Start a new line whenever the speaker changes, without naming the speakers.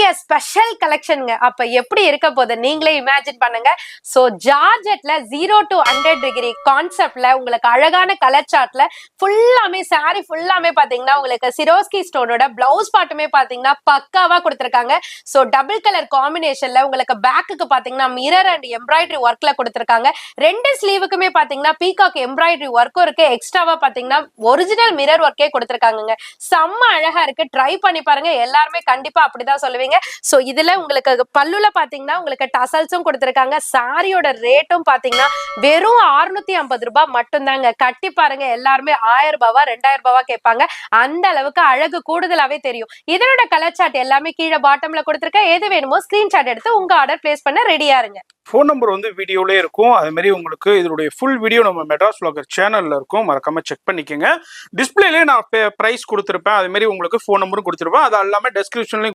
Year special கலெக்ஷனுங்க. அப்ப எப்படி இருக்க போது நீங்களே இமேஜின் பண்ணுங்க. சோ ஜார்ஜெட்ல 0 to 100 டிகிரி கான்செப்ட்ல உங்களுக்கு அழகான கலர் சார்ட்ல ஃபுல்லாமே சாரி ஃபுல்லாமே பாத்தீங்கன்னா உங்களுக்கு சிரோஸ்கி ஸ்டோனோட பிளவுஸ் பாட்டுமே பாத்தீங்கன்னா பக்காவா கொடுத்திருக்காங்க. சோ டபுள் கலர் காம்பினேஷன்ல உங்களுக்கு பேக்குக்கு பாத்தீங்கன்னா மிரர் அண்ட் எம்ப்ராய்டரி ஒர்க்ல கொடுத்திருக்காங்க. ரெண்டு ஸ்லீவுக்குமே பாத்தீங்கன்னா பீகாக் எம்ப்ராய்டரி ஒர்க்கும் இருக்கு. எக்ஸ்ட்ராவா பாத்தீங்கன்னா ஒரிஜினல் மிரர் ஒர்க்கே கொடுத்திருக்காங்க. செம்ம அழகா இருக்கு. ட்ரை பண்ணி பாருங்க. எல்லாருமே கண்டிப்பா அப்படிதான் சொல்லுவீங்க. சோ இதுல உங்களுக்கு பல்லுல பாத்தீங்கன்னா உங்களுக்கு டசல்ஸும் கொடுத்திருக்காங்க. சாரியோட ரேட்டும் பாத்தீங்கன்னா வெறும் 650 ரூபாய் மட்டும் தாங்க. கட்டி பாருங்க. எல்லாருமே 1000 ரூபாவா 2000 ரூபாவா கேட்பாங்க. அந்த அளவுக்கு அழகு கூடுதலாவே தெரியும். இதனோட கலர் சார்ட் எல்லாமே கீழே பாட்டம்ல கொடுத்திருக்கேன். எது வேணுமோ ஸ்கிரீன்ஷாட் எடுத்து உங்க ஆர்டர் பிளேஸ் பண்ண ரெடியா இருங்க.
ஃபோன் நம்பர் வந்து வீடியோலே இருக்கும். அது மாதிரி உங்களுக்கு இதனுடைய ஃபுல் வீடியோ நம்ம மெட்ராஸ் vlogger சேனல்ல இருக்கும். மறக்காம செக் பண்ணிக்கோங்க. டிஸ்பிளேலேயே நான் பிரைஸ் கொடுத்துருப்பேன். அது மாதிரி உங்களுக்கு ஃபோன் நம்பரும் கொடுத்துருப்பேன். அது எல்லாமே டெஸ்கிரிப்ஷன்லையும்